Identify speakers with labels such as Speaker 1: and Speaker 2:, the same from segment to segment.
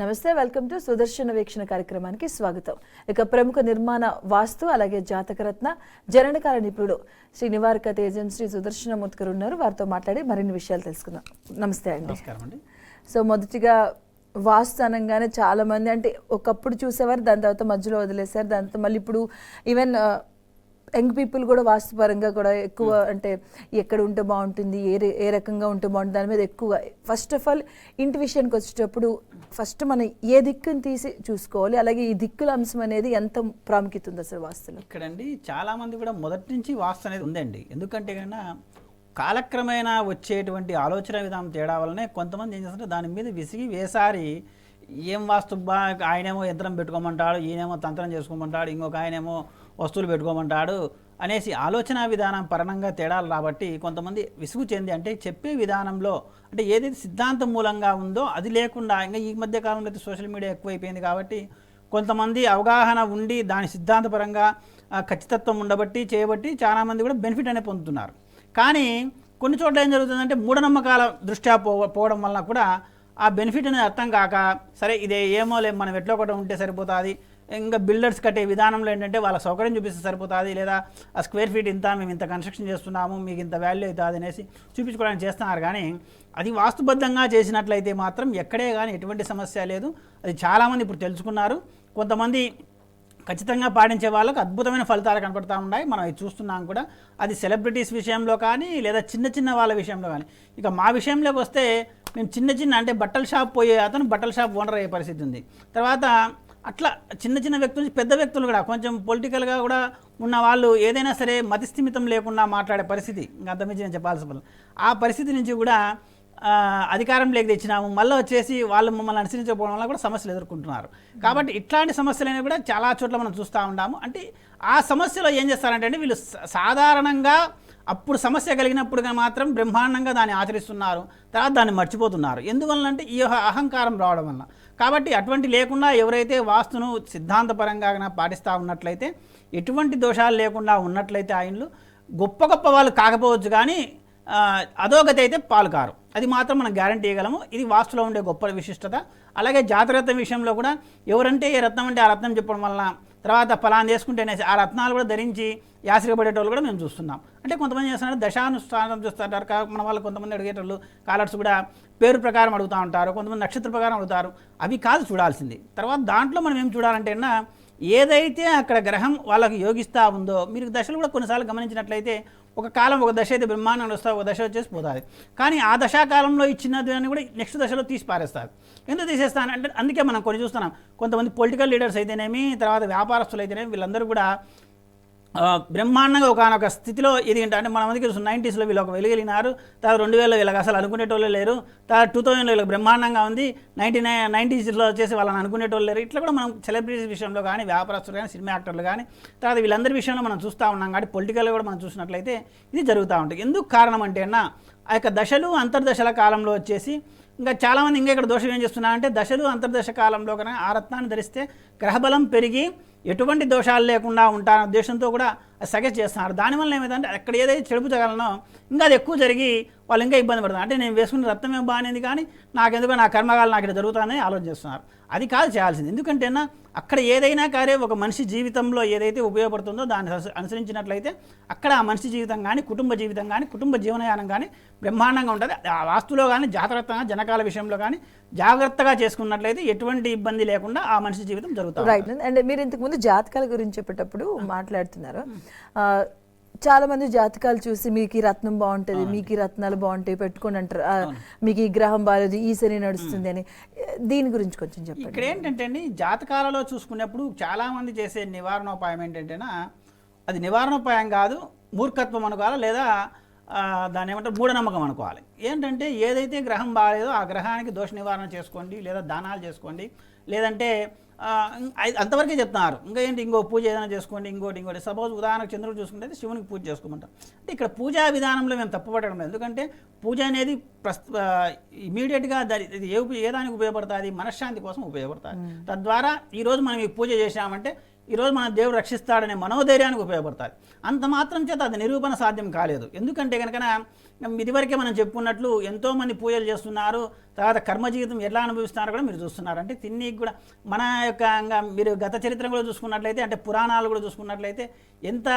Speaker 1: నమస్తే, welcome to సుదర్శన వీక్షణ కార్యక్రమానికి స్వాగతం. ఇక ప్రముఖ నిర్మాణ వాస్తు అలాగే జాతకరత్న జననకాల నిపుణుడు శ్రీ నివారక తేజం శ్రీ సుదర్శనమూర్తి గారు ఉన్నారు. వారితో మాట్లాడి మరిన్ని విషయాలు తెలుసుకుందాం. నమస్తే అండి. సో మొదటిగా వాస్తు అనగానే చాలా మంది అంటే ఒకప్పుడు చూసేవారు, దాని తర్వాత మధ్యలో వదిలేశారు. దాంతో మళ్ళీ ఇప్పుడు ఈవెన్ యంగ్ పీపుల్ కూడా వాస్తుపరంగా కూడా ఎక్కువ అంటే ఎక్కడ ఉంటే బాగుంటుంది, ఏ రకంగా ఉంటే బాగుంటుంది దాని మీద ఎక్కువ. ఫస్ట్ ఆఫ్ ఆల్ ఇంటి విషయానికి వచ్చేటప్పుడు ఫస్ట్ మనం ఏ దిక్కుని తీసి చూసుకోవాలి, అలాగే ఈ దిక్కుల అంశం అనేది ఎంత ప్రాముఖ్యత ఉంది అసలు వాస్తులో?
Speaker 2: ఇక్కడండి చాలా మంది కూడా మొదటి నుంచి వాస్తు అనేది ఉందండి. ఎందుకంటే కన్నా కాలక్రమేణా వచ్చేటువంటి ఆలోచన విధానం తేడా వల్లనే కొంతమంది ఏం చేస్తుంటే దాని మీద విసిగి వేసారి ఏం వాస్తు ఆయనేమో యంత్రం పెట్టుకోమంటాడు, ఈయనేమో తంత్రం చేసుకోమంటాడు, ఇంకొక ఆయనేమో వస్తువులు పెట్టుకోమంటాడు అనేసి ఆలోచన విధానం పరంగా తేడాలు రాబట్టి కొంతమంది విసుగు చెంది అంటే చెప్పే విధానంలో అంటే ఏదైతే సిద్ధాంతం మూలంగా ఉందో అది లేకుండా ఇంకా ఈ మధ్య కాలంలో అయితే సోషల్ మీడియా ఎక్కువైపోయింది కాబట్టి కొంతమంది అవగాహన ఉండి దాని సిద్ధాంతపరంగా ఖచ్చితత్వం ఉండబట్టి చేయబట్టి చాలామంది కూడా బెనిఫిట్ అనేది పొందుతున్నారు. కానీ కొన్ని చోట్ల ఏం జరుగుతుందంటే మూఢనమ్మకాల దృష్ట్యా పోవడం వలన కూడా ఆ బెనిఫిట్ అనేది అర్థం కాక సరే ఇదే ఏమో లేదు మనం ఎట్లా ఒకటి ఉంటే సరిపోతుంది, ఇంకా బిల్డర్స్ కట్టే విధానంలో ఏంటంటే వాళ్ళ సౌకర్యం చూపిస్తే సరిపోతుంది, లేదా ఆ స్క్వేర్ ఫీట్ ఇంత మేము ఇంత కన్స్ట్రక్షన్ చేస్తున్నాము మీకు ఇంత వాల్యూ అవుతుంది అనేసి చూపించుకోవడానికి చేస్తున్నారు. కానీ అది వాస్తుబద్ధంగా చేసినట్లయితే మాత్రం ఎక్కడే కానీ ఎటువంటి సమస్య లేదు. అది చాలామంది ఇప్పుడు తెలుసుకున్నారు. కొంతమంది ఖచ్చితంగా పాటించే వాళ్ళకు అద్భుతమైన ఫలితాలు కనపడతా ఉన్నాయి. మనం అది చూస్తున్నాం కూడా. అది సెలబ్రిటీస్ విషయంలో కానీ లేదా చిన్న చిన్న వాళ్ళ విషయంలో కానీ. ఇక మా విషయంలోకి వస్తే మేము చిన్న అంటే బట్టల షాప్ పోయే అతను బట్టల షాప్ ఓనర్ అయ్యే పరిస్థితి ఉంది. తర్వాత అట్లా చిన్న చిన్న వ్యక్తులు పెద్ద వ్యక్తులు కూడా కొంచెం పొలిటికల్గా కూడా ఉన్న వాళ్ళు ఏదైనా సరే మతిస్థిమితం లేకుండా మాట్లాడే పరిస్థితి, ఇంకా అంతమించి నేను చెప్పాల్సిన పని. ఆ పరిస్థితి నుంచి కూడా అధికారంలోకి తెచ్చినాము, మళ్ళీ వచ్చేసి వాళ్ళు మమ్మల్ని అనుసరించకపోవడం వల్ల కూడా సమస్యలు ఎదుర్కొంటున్నారు. కాబట్టి ఇట్లాంటి సమస్యలైనా కూడా చాలా చోట్ల మనం చూస్తూ ఉంటాము. అంటే ఆ సమస్యలో ఏం చేస్తారంటే వీళ్ళు సాధారణంగా అప్పుడు సమస్య కలిగినప్పుడుగా మాత్రం బ్రహ్మాండంగా దాన్ని ఆచరిస్తున్నారు, తర్వాత దాన్ని మర్చిపోతున్నారు. ఎందువల్లంటే ఈ అహంకారం రావడం వల్ల. కాబట్టి అటువంటి లేకుండా ఎవరైతే వాస్తును సిద్ధాంతపరంగా పాటిస్తూ ఉన్నట్లయితే ఎటువంటి దోషాలు లేకుండా ఉన్నట్లయితే ఆయనలు గొప్ప గొప్ప వాళ్ళు కాకపోవచ్చు కానీ అధోగతి అయితే పాలు కారు. అది మాత్రం మనం గ్యారంటీ ఇవ్వగలము. ఇది వాస్తులో ఉండే గొప్ప విశిష్టత. అలాగే జాతరత్నం విషయంలో కూడా ఎవరంటే ఏ రత్నం అంటే ఆ రత్నం చెప్పడం వలన తర్వాత ఫలాన్ని చేసుకుంటేనే ఆ రత్నాలు కూడా ధరించి యాశ్రయపడేటోళ్ళు కూడా మేము చూస్తున్నాం. అంటే కొంతమంది చేస్తున్నారు దశానుష్ఠానం చూస్తుంటారు. మన వాళ్ళు కొంతమంది అడిగేటోళ్ళు కాలర్స్ కూడా పేరు ప్రకారం అడుగుతూ ఉంటారు, కొంతమంది నక్షత్ర ప్రకారం అడుగుతారు. అవి కాదు చూడాల్సింది. తర్వాత దాంట్లో మనం ఏం చూడాలంటే ఏదైతే అక్కడ గ్రహం వాళ్ళకి యోగిస్తూ ఉందో మీరు దశలు కూడా కొన్నిసార్లు గమనించినట్లయితే ఒక కాలం ఒక దశ అయితే బ్రహ్మాండంగా వస్తుంది, ఒక దశ వచ్చేసి పోతుంది. కానీ ఆ దశాకాలంలో ఇచ్చిన దాన్ని కూడా నెక్స్ట్ దశలో తీసి పారేస్తారు. ఎందుకు తీసేస్తాను అంటే అందుకే మనం కొన్ని చూస్తున్నాం. కొంతమంది పొలిటికల్ లీడర్స్ అయితేనేమి, తర్వాత వ్యాపారస్తులు అయితేనేమి వీళ్ళందరూ కూడా బ్రహ్మాండంగా ఒకనొక స్థితిలో ఎదిగింటారు. అంటే మన మందికి 90s వీళ్ళు ఒక వెలుగలిగినారు, తర్వాత 2000 వీళ్ళకి అసలు అనుకునేటోళ్ళు లేరు, తర్వాత 2000 వీళ్ళకి బ్రహ్మాండంగా ఉంది, 90s వచ్చేసి వాళ్ళని అనుకునేటోళ్ళు లేరు. ఇట్లా కూడా మనం సెలబ్రిటీస్ విషయంలో కానీ వ్యాపారస్తులు కానీ సినిమా యాక్టర్లు కానీ తర్వాత వీళ్ళందరి విషయంలో మనం చూస్తూ ఉన్నాం. కాబట్టి పొలిటికల్గా కూడా మనం చూసినట్లయితే ఇది జరుగుతూ ఉంటుంది. ఎందుకు కారణం అంటే ఆ యొక్క దశలు అంతర్దశల కాలంలో వచ్చేసి ఇంకా చాలామంది ఇంకా ఇక్కడ దోషం ఏం చేస్తున్నారంటే దశలు అంతర్దశ కాలంలో కనుక ఆ రత్నాన్ని ధరిస్తే గ్రహబలం పెరిగి ఎటువంటి దోషాలు లేకుండా ఉంటారనే ఉద్దేశంతో కూడా సజెస్ట్ చేస్తున్నారు. దానివల్ల ఏమైందంటే అక్కడ ఏదైతే చెడుపు జరగలనో ఇంకా అది ఎక్కువ జరిగి వాళ్ళు ఇంకా ఇబ్బంది పడుతున్నారు. అంటే నేను వేసుకునే రత్నం ఏం బాగానేది కానీ నాకెందుకో నా కర్మగాలు నాకు ఇక్కడ జరుగుతుందని ఆలోచన చేస్తున్నారు. అది కాదు చేయాల్సింది. ఎందుకంటే అక్కడ ఏదైనా కానీ ఒక మనిషి జీవితంలో ఏదైతే ఉపయోగపడుతుందో దాన్ని అనుసరించినట్లయితే అక్కడ ఆ మనిషి జీవితం కానీ కుటుంబ జీవితం కానీ కుటుంబ జీవనయానం కానీ బ్రహ్మాండంగా ఉంటుంది. ఆ వాస్తులో కానీ జాగ్రత్తగా జనకాల విషయంలో కానీ జాగ్రత్తగా చేసుకున్నట్లయితే ఎటువంటి ఇబ్బంది లేకుండా ఆ మనిషి జీవితం జరుగుతుంది.
Speaker 1: రైట్. అండ్ మీరు ఇంతకుముందు జాతకాల గురించి చెప్పేటప్పుడు మాట్లాడుతున్నారు. చాలా మంది జాతకాలు చూసి మీకు ఈ రత్నం బాగుంటుంది, మీకు ఈ రత్నాలు బాగుంటాయి పెట్టుకొని అంటారు, మీకు ఈ గ్రహం బాగాలేదు, ఈ శని నడుస్తుంది అని. దీని గురించి కొంచెం చెప్పండి.
Speaker 2: ఇక్కడ ఏంటంటే జాతకాలలో చూసుకున్నప్పుడు చాలామంది చేసే నివారణోపాయం ఏంటంటే అది నివారణోపాయం కాదు, మూర్ఖత్వం అనుకోవాలి, లేదా దాన్ని ఏమంటారు మూఢనమ్మకం అనుకోవాలి. ఏంటంటే ఏదైతే గ్రహం బాగాలేదో ఆ గ్రహానికి దోష నివారణ చేసుకోండి, లేదా దానాలు చేసుకోండి, లేదంటే అంతవరకే చెప్తున్నారు. ఇంకా ఏంటి ఇంకో పూజ ఏదైనా చేసుకోండి, ఇంకోటి. సపోజ్ ఉదాహరణకు చంద్రుడు చూసుకుంటే శివునికి పూజ చేసుకోమంటాం. అంటే ఇక్కడ పూజా విధానంలో మేము తప్పుపట్టడం లేదు. ఎందుకంటే పూజ అనేది ఇమీడియట్గా ఏ దానికి ఉపయోగపడుతుంది, మనశ్శాంతి కోసం ఉపయోగపడుతుంది. తద్వారా ఈరోజు మనం ఈ పూజ చేసామంటే ఈరోజు మన దేవుడు రక్షిస్తాడనే మనోధైర్యానికి ఉపయోగపడతాయి. అంత మాత్రం చేత అది నిరూపణ సాధ్యం కాలేదు. ఎందుకంటే కనుక ఇదివరకే మనం చెప్పుకున్నట్లు ఎంతోమంది పూజలు చేస్తున్నారు, తర్వాత కర్మ జీవితం ఎలా అనుభవిస్తున్నారో కూడా మీరు చూస్తున్నారు. అంటే తిన్నీకి కూడా మన యొక్క మీరు గత చరిత్ర కూడా చూసుకున్నట్లయితే, అంటే పురాణాలు కూడా చూసుకున్నట్లయితే ఎంత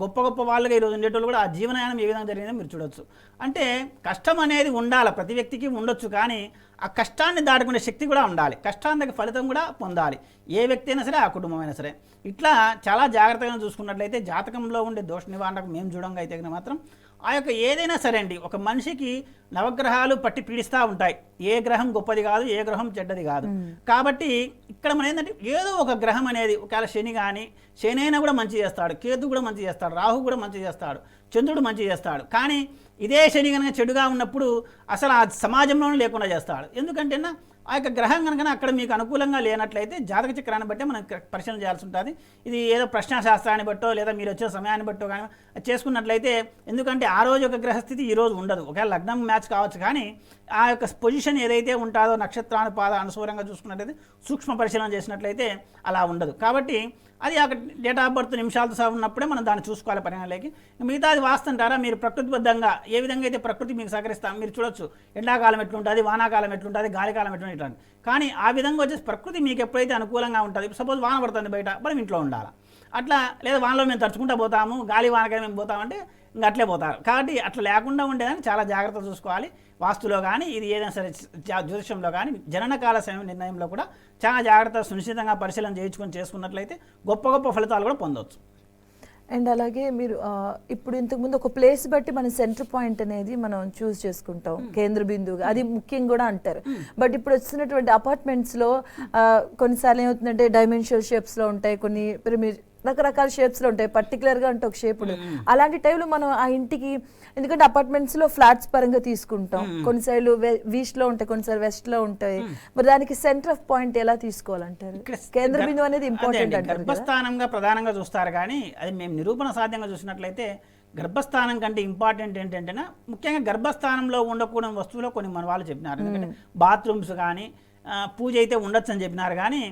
Speaker 2: గొప్ప గొప్ప వాళ్ళుగా ఈరోజు ఉండేటోళ్ళు కూడా ఆ జీవనయానం ఏ విధంగా జరిగిందో మీరు చూడొచ్చు. అంటే కష్టం అనేది ఉండాలి, ప్రతి వ్యక్తికి ఉండొచ్చు, కానీ ఆ కష్టాన్ని దాటుకునే శక్తి కూడా ఉండాలి, కష్టానికి ఫలితం కూడా పొందాలి, ఏ వ్యక్తి అయినా సరే, ఆ కుటుంబం అయినా సరే. ఇట్లా చాలా జాగ్రత్తగా చూసుకున్నట్లయితే జాతకంలో ఉండే దోష నివారణకు మేము చూడంగా అయితే మాత్రం ఆ యొక్క ఏదైనా సరే అండి, ఒక మనిషికి నవగ్రహాలు పట్టి పీడిస్తూ ఉంటాయి. ఏ గ్రహం గొప్పది కాదు, ఏ గ్రహం చెడ్డది కాదు. కాబట్టి ఇక్కడ మనం ఏంటంటే ఏదో ఒక గ్రహం అనేది, ఒకవేళ శని కానీ, శని అయినా కూడా మంచి చేస్తాడు, కేతు కూడా మంచి చేస్తాడు, రాహు కూడా మంచి చేస్తాడు, చంద్రుడు మంచి చేస్తాడు. కానీ ఇదే శని కనుక చెడుగా ఉన్నప్పుడు అసలు ఆ సమాజంలోనే లేకుండా చేస్తాడు. ఎందుకంటే ఆ యొక్క గ్రహం కనుక అక్కడ మీకు అనుకూలంగా లేనట్లయితే జాతక చక్రాన్ని బట్టే మనం పరిశీలన చేయాల్సి ఉంటుంది. ఇది ఏదో ప్రశ్నాశాస్త్రాన్ని బట్టో లేదా మీరు వచ్చే సమయాన్ని బట్టో కానీ చేసుకున్నట్లయితే, ఎందుకంటే ఆ రోజు ఒక గ్రహస్థితి ఈ రోజు ఉండదు. ఒకవేళ లగ్నం మ్యాచ్ కావచ్చు, కానీ ఆ యొక్క పొజిషన్ ఏదైతే ఉంటుందో నక్షత్రానుపాద అనుసూరంగా చూసుకున్నట్లయితే, సూక్ష్మ పరిశీలన చేసినట్లయితే అలా ఉండదు. కాబట్టి అది ఆ డేట్ ఆఫ్ బర్త్ నిమిషాలతో సహా ఉన్నప్పుడే మనం దాన్ని చూసుకోవాలి పరిగణలోకి. మిగతాది వాస్తుంటారా, మీరు ప్రకృతిబద్ధంగా ఏ విధంగా అయితే ప్రకృతి మీకు సహకరిస్తాం మీరు చూడొచ్చు. ఎండాకాలం ఎట్లుంటుంది, వానాకాలం ఎట్లుంటుంది, గాలికాలం ఎట్లుంటుంది, ఇట్లాంటి. కానీ ఆ విధంగా వచ్చేసి ప్రకృతి మీకు ఎప్పుడైతే అనుకూలంగా ఉంటుంది, సపోజ్ వాన పడుతుంది బయట, మనం ఇంట్లో ఉండాలి. అట్లా లేదా వానలో మేము తడుచుకుంటూ పోతాము, గాలి వానకాయ మేము పోతామంటే ఇంకా అట్లే పోతారు. కాబట్టి అట్లా లేకుండా ఉండేదని చాలా జాగ్రత్త చూసుకోవాలి. వాస్తులో కానీ ఇది ఏదైనా సరే జ్యోతిషంలో కానీ జననకాల సమయం నిర్ణయంలో కూడా చాలా జాగ్రత్త సునిశ్చితంగా పరిశీలన చేయించుకొని చేసుకున్నట్లయితే గొప్ప గొప్ప ఫలితాలు కూడా పొందవచ్చు.
Speaker 1: అండ్ అలాగే మీరు ఇప్పుడు ఇంతకుముందు ఒక ప్లేస్ బట్టి మన సెంటర్ పాయింట్ అనేది మనం చూస్ చేసుకుంటాం, కేంద్ర బిందువుగా, అది ముఖ్యం కూడా అంటారు. బట్ ఇప్పుడు వచ్చినటువంటి అపార్ట్మెంట్స్లో కొన్నిసార్లు ఏమవుతుందంటే డైమెన్షియల్ షేప్స్లో ఉంటాయి, కొన్ని రకరకాల షేప్స్లో ఉంటాయి, పర్టికులర్గా అంటే ఒక షేప్ ఉంటుంది. అలాంటి టైంలో మనం ఆ ఇంటికి, ఎందుకంటే అపార్ట్మెంట్స్లో ఫ్లాట్స్ పరంగా తీసుకుంటాం, కొన్నిసార్లు ఈస్ట్లో ఉంటాయి, కొన్నిసార్లు వెస్ట్లో ఉంటాయి. మరి దానికి సెంటర్ ఆఫ్ పాయింట్ ఎలా తీసుకోవాలంటారు? కేంద్ర బిందువు అనేది ఇంపార్టెంట్ అంటారు.
Speaker 2: గర్భస్థానంగా ప్రధానంగా చూస్తారు, కానీ అది మేము నిరూపణ సాధ్యంగా చూసినట్లయితే గర్భస్థానం కంటే ఇంపార్టెంట్ ఏంటంటే ముఖ్యంగా గర్భస్థానంలో ఉండకూడని వస్తువులో కొన్ని మన వాళ్ళు చెప్పినారు. ఎందుకంటే బాత్రూమ్స్ కానీ పూజ అయితే ఉండొచ్చు అని చెప్పినారు, కానీ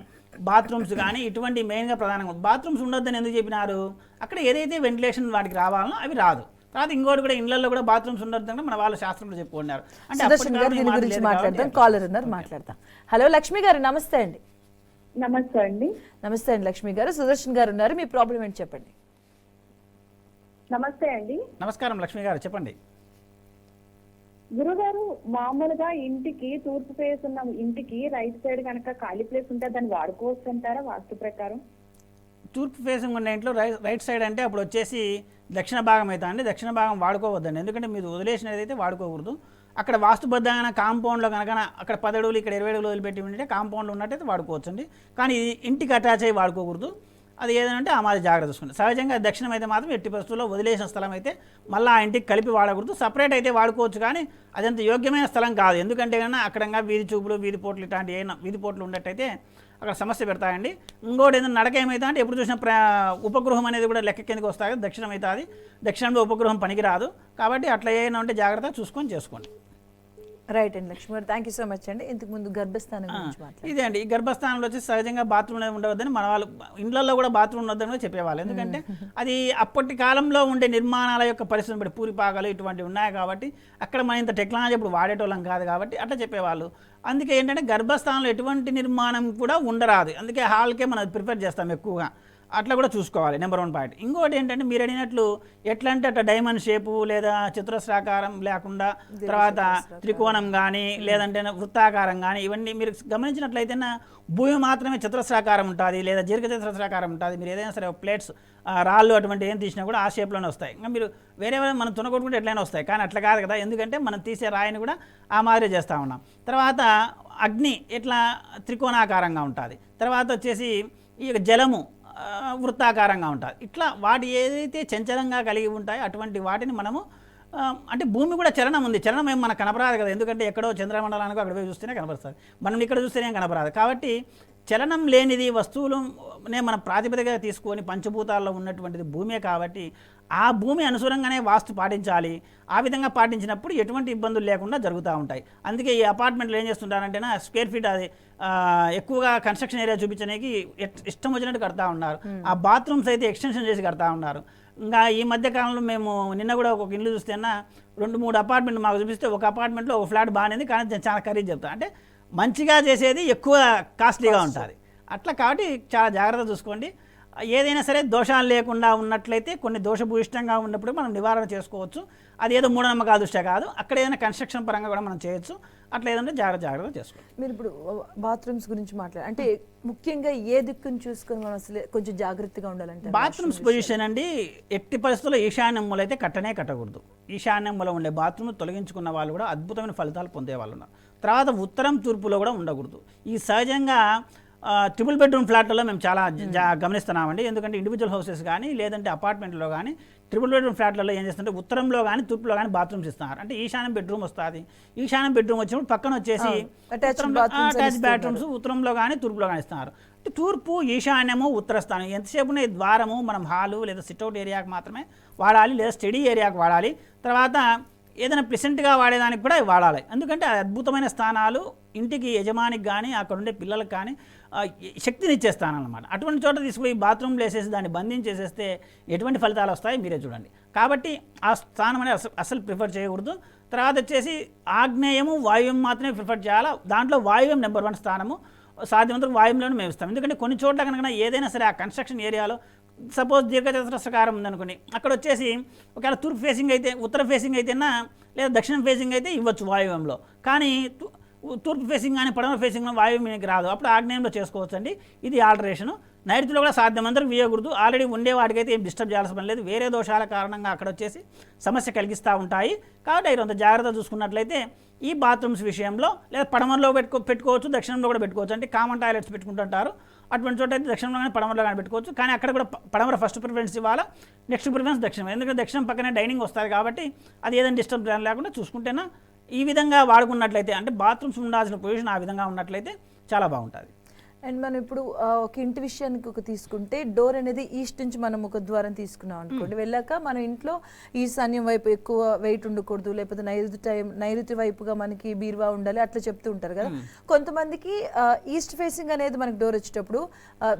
Speaker 2: బాత్రూమ్స్ కానీ ఇటువంటి మెయిన్గా ప్రధానంగా బాత్రూమ్స్ ఉండొద్దని ఎందుకు చెప్పినారు, అక్కడ ఏదైతే వెంటిలేషన్ వాటికి రావాలనో అవి రాదు. తర్వాత ఇంకోటి కూడా ఇళ్లలో కూడా బాత్రూమ్స్ ఉండొద్దని మన వాళ్ళ శాస్త్రంలో చెప్పుకున్నారు. అంటే
Speaker 1: కాలర్ ఉన్నారు, మాట్లాడతాం. హలో లక్ష్మి గారు, నమస్తే అండి.
Speaker 3: నమస్తే అండి.
Speaker 1: నమస్తే అండి లక్ష్మి గారు. సుదర్శన్ గారు ఉన్నారు, మీ ప్రాబ్లం ఏంటి చెప్పండి.
Speaker 3: నమస్తే అండి.
Speaker 2: నమస్కారం లక్ష్మి గారు, చెప్పండి.
Speaker 3: గురుగారు, మామూలుగా ఇంటికి తూర్పు ఫేస్ ఉన్న ఇంటికి రైట్ సైడ్ కనుక ఖాళీ ప్లేస్ ఉంటే దాన్ని వాడుకోవచ్చు అంటారా వాస్తు ప్రకారం?
Speaker 2: తూర్పు ఫేసింగ్ ఉన్న ఇంట్లో రైట్ సైడ్ అంటే అప్పుడు వచ్చేసి దక్షిణ భాగం అవుతా అండి. దక్షిణ భాగం వాడుకోవద్దండి, ఎందుకంటే మీరు వదిలేసినది అయితే వాడుకోకూడదు. అక్కడ వాస్తుబద్ధమైన కాంపౌండ్లో కనుక అక్కడ 10 అడుగులు ఇక్కడ 20 అడుగులు వదిలిపెట్టి ఉంటే కాంపౌండ్లో ఉన్నట్టయితే వాడుకోవచ్చు అండి. కానీ ఇది ఇంటికి అటాచ్ అయ్యి వాడుకోకూడదు. అది ఏదంటే ఆ మాది జాగ్రత్త చూసుకోండి. సహజంగా దక్షిణం అయితే మాత్రం ఎట్టి పరిస్థితుల్లో వదిలేసిన స్థలం అయితే మళ్ళీ ఆ ఇంటికి కలిపి వాడకూడదు. సపరేట్ అయితే వాడుకోవచ్చు, కానీ అదంత యోగ్యమైన స్థలం కాదు. ఎందుకంటే కన్నా అక్కడ వీధి చూపులు, వీధి పోట్లు ఇట్లాంటి ఏమైనా వీధి పోట్లు ఉన్నట్టయితే అక్కడ సమస్య పెడతాయండి. ఇంకోటి ఏదైనా నడక ఏమైతే అంటే ఎప్పుడు చూసినా ఉపగృహం అనేది కూడా లెక్క కిందకి వస్తాయి. దక్షిణం అయితే అది దక్షిణంలో ఉపగృహం పనికిరాదు. కాబట్టి అట్లా ఏమైనా ఉంటే జాగ్రత్త చూసుకొని చేసుకోండి.
Speaker 1: రైట్ అండి లక్ష్మి గారు, థ్యాంక్ యూ సో మచ్ అండి. ఇంతకు ముందు గర్భస్థానం గురించి మాట్లాడారు.
Speaker 2: ఇదే అండి, ఈ గర్భస్థానంలో వచ్చి సహజంగా బాత్రూమ్ ఉండవద్దని మన వాళ్ళు ఇండ్లలో కూడా బాత్రూమ్ ఉండొద్దని కూడా చెప్పేవాళ్ళు. ఎందుకంటే అది అప్పటి కాలంలో ఉండే నిర్మాణాల యొక్క పరిస్థితిని బట్టి పూరిపాకాలు ఇటువంటివి ఉన్నాయి కాబట్టి అక్కడ మన ఇంత టెక్నాలజీ ఇప్పుడు వాడేటోళ్ళం కాదు కాబట్టి అట్లా చెప్పేవాళ్ళు. అందుకే ఏంటంటే గర్భస్థానంలో ఎటువంటి నిర్మాణం కూడా ఉండరాదు. అందుకే హాల్కే మనం ప్రిఫర్ చేస్తాం ఎక్కువగా. అట్లా కూడా చూసుకోవాలి, నెంబర్ 1 పాయింట్. ఇంకోటి ఏంటంటే మీరు అడిగినట్లు ఎట్లా అంటే అట్లా డైమండ్ షేపు లేదా చతురస్రాకారం లేకుండా తర్వాత త్రికోణం కానీ లేదంటే వృత్తాకారం కానీ ఇవన్నీ మీరు గమనించినట్లయితే భూమి మాత్రమే చతురస్రాకారం ఉంటుంది లేదా దీర్ఘ చతురస్రాకారం ఉంటుంది. మీరు ఏదైనా సరే ప్లేట్స్ రాళ్ళు అటువంటి ఏం తీసినా కూడా ఆ షేప్లోనే వస్తాయి. ఇంకా మీరు వేరే మనం తునకొట్టుకుంటే ఎట్లయినా వస్తాయి, కానీ అట్లా కాదు కదా. ఎందుకంటే మనం తీసే రాయిని కూడా ఆ మాదిరి చేస్తూ ఉన్నాం. తర్వాత అగ్ని ఇట్లా త్రికోణాకారంగా ఉంటుంది. తర్వాత వచ్చేసి ఈ జలము వృత్తాకారంగా ఉంటుంది. ఇట్లా వాటి ఏదైతే చంచలంగా కలిగి ఉంటాయో అటువంటి వాటిని మనము అంటే భూమి కూడా చలనం ఉంది, చలనం ఏం మనకు కనపరాదు కదా. ఎందుకంటే ఎక్కడో చంద్రమండలానికి అక్కడ పోయి చూస్తేనే కనపరుస్తుంది, మనం ఇక్కడ చూస్తేనే కనపరాదు. కాబట్టి చలనం లేనిది వస్తువులునే మనం ప్రాతిపదికగా తీసుకొని పంచభూతాల్లో ఉన్నటువంటిది భూమే కాబట్టి ఆ భూమి అనుసరంగానే వాస్తు పాటించాలి. ఆ విధంగా పాటించినప్పుడు ఎటువంటి ఇబ్బందులు లేకుండా జరుగుతూ ఉంటాయి. అందుకే ఈ అపార్ట్మెంట్లో ఏం చేస్తుంటారంటేనా స్క్వేర్ ఫీట్ అది ఎక్కువగా కన్స్ట్రక్షన్ ఏరియా చూపించడానికి ఇష్టం వచ్చినట్టు కడతా ఉన్నారు. ఆ బాత్రూమ్స్ అయితే ఎక్స్టెన్షన్ చేసి కడతా ఉన్నారు. ఇంకా ఈ మధ్య కాలంలో మేము నిన్న కూడా ఒక ఇల్లు చూస్తేనా 2-3 అపార్ట్మెంట్ మాకు చూపిస్తే ఒక అపార్ట్మెంట్లో ఒక ఫ్లాట్ బాగానేది, కానీ చాలా ఖరీదు చెప్తాను. అంటే మంచిగా చేసేది ఎక్కువ కాస్ట్లీగా ఉంటుంది. అట్లా కాబట్టి చాలా జాగ్రత్త చూసుకోండి. ఏదైనా సరే దోషాలు లేకుండా ఉన్నట్లయితే కొన్ని దోషభూయిష్టంగా ఉన్నప్పుడు మనం నివారణ చేసుకోవచ్చు. అది ఏదో మూఢనమ్మకాల దృష్ట్యా కాదు, అక్కడ ఏదైనా కన్స్ట్రక్షన్ పరంగా కూడా మనం చేయొచ్చు. అట్లా ఏదంటే జాగ్రత్త చేసుకోండి.
Speaker 1: మీరు ఇప్పుడు బాత్రూమ్స్ గురించి మాట్లాడారు, అంటే ముఖ్యంగా ఏ దిక్కును చూసుకొని మనం అసలు కొంచెం జాగ్రత్తగా ఉండాలంటే
Speaker 2: బాత్రూమ్స్ పొజిషన్ అండి, ఎట్టి పరిస్థితుల్లో ఈశాన్యం మూల అయితే కట్టకూడదు. ఈశాన్యం మూల ఉండే బాత్రూమ్ తొలగించుకున్న వాళ్ళు కూడా అద్భుతమైన ఫలితాలు పొందే వాళ్ళు ఉన్నారు. తర్వాత ఉత్తరం తూర్పులో కూడా ఉండకూడదు. ఈ సహజంగా ట్రిపుల్ బెడ్రూమ్ ఫ్లాట్లలో మేము చాలా గమనిస్తున్నామండి. ఎందుకంటే ఇండివిజువల్ హౌసెస్ కానీ లేదంటే అపార్ట్మెంట్లో కానీ ట్రిపుల్ బెడ్రూమ్ ఫ్లాట్లలో ఏం చేస్తుంటే ఉత్తరంలో కానీ తూర్పులో కానీ బాత్రూమ్స్ ఇస్తున్నారు. అంటే ఈశాన్యం బెడ్రూమ్ వస్తుంది. ఈశాన్యం బెడ్రూమ్ వచ్చినప్పుడు పక్కన వచ్చేసి అటాచ్ బాత్రూమ్స్ ఉత్తరంలో కానీ తూర్పులో కానీ ఇస్తున్నారు. తూర్పు ఈశాన్యము ఉత్తర స్థానం ఎంతసేపు ద్వారము మనం హాలు లేదా సిట్అవుట్ ఏరియాకి మాత్రమే వాడాలి, లేదా స్టడీ ఏరియాకి వాడాలి. తర్వాత ఏదైనా ప్రెసెంట్గా వాడేదానికి కూడా వాడాలి. ఎందుకంటే అద్భుతమైన స్థానాలు ఇంటికి యజమానికి కానీ అక్కడ ఉండే పిల్లలకు కానీ శక్తిని ఇచ్చే స్థానం అన్నమాట. అటువంటి చోట తీసుకుపోయి బాత్రూమ్లో వేసేసి దాన్ని బంధించేసేస్తే ఎటువంటి ఫలితాలు వస్తాయి మీరే చూడండి. కాబట్టి ఆ స్థానం అనేది అసలు ప్రిఫర్ చేయకూడదు. తర్వాత వచ్చేసి ఆగ్నేయము వాయువ్యం మాత్రమే ప్రిఫర్ చేయాలి. దాంట్లో వాయువ్యం నెంబర్ 1 స్థానము. సాధ్యమంతకు వాయువ్యంలోనే మేము ఇస్తాం. ఎందుకంటే కొన్ని చోట్ల కనుక ఏదైనా సరే ఆ కన్స్ట్రక్షన్ ఏరియాలో సపోజ్ దీర్ఘచతురస్రాకారం ఉందనుకోండి, అక్కడ వచ్చేసి ఒకవేళ తూర్పు ఫేసింగ్ అయితే ఉత్తర ఫేసింగ్ అయితేనా లేదా దక్షిణం ఫేసింగ్ అయితే ఇవ్వచ్చు వాయువ్యంలో. కానీ తూర్పు ఫేసింగ్ కానీ పడమర ఫేసింగ్లో వాయువ్యానికి రాదు, అప్పుడు ఆగ్నేయంలో చేసుకోవచ్చు అండి. ఇది ఆల్టరేషను. నైరుతిలో కూడా సాధ్యమంతరం వేయకూడదు. ఆల్రెడీ ఉండే వాటికైతే ఏం డిస్టర్బ్ చేయాల్సిన పని లేదు. వేరే దోషాల కారణంగా అక్కడ వచ్చేసి సమస్య కలిగిస్తూ ఉంటాయి. కాబట్టి కొంత జాగ్రత్త చూసుకున్నట్లయితే ఈ బాత్రూమ్స్ విషయంలో లేదా పడమరలో పెట్టుకోవచ్చు, దక్షిణంలో కూడా పెట్టుకోవచ్చు. అంటే కామన్ టాయిలెట్స్ పెట్టుకుంటుంటారు. అటువంటి చోట అయితే దక్షిణంలో కానీ పడమరలో కానీ పెట్టుకోవచ్చు. కానీ అక్కడ కూడా పడమర ఫస్ట్ ప్రిఫరెన్స్ ఇవ్వాలా, నెక్స్ట్ ప్రిఫరెన్స్ దక్షిణం. ఎందుకంటే దక్షిణం పక్కనే డైనింగ్ వస్తుంది కాబట్టి అది ఏదైనా డిస్టర్బ్ లేకుండా చూసుకుంటేనా ఈ విధంగా వాడుకున్నట్లయితే అంటే బాత్రూమ్స్ ఉండాల్సిన పొజిషన్ ఆ విధంగా ఉన్నట్లయితే చాలా బాగుంటుంది.
Speaker 1: అండ్ మనం ఇప్పుడు ఒక ఇంటి విషయానికి తీసుకుంటే డోర్ అనేది ఈస్ట్ నుంచి మనం ఒక ద్వారం తీసుకున్నాం అనుకోండి, వెళ్ళాక మన ఇంట్లో ఈశాన్యం వైపు ఎక్కువ వెయిట్ ఉండకూడదు, లేకపోతే నైరుతి వైపుగా మనకి బీరువా ఉండాలి అట్లా చెప్తూ ఉంటారు కదా. కొంతమందికి ఈస్ట్ ఫేసింగ్ అనేది మనకి డోర్ వచ్చేటప్పుడు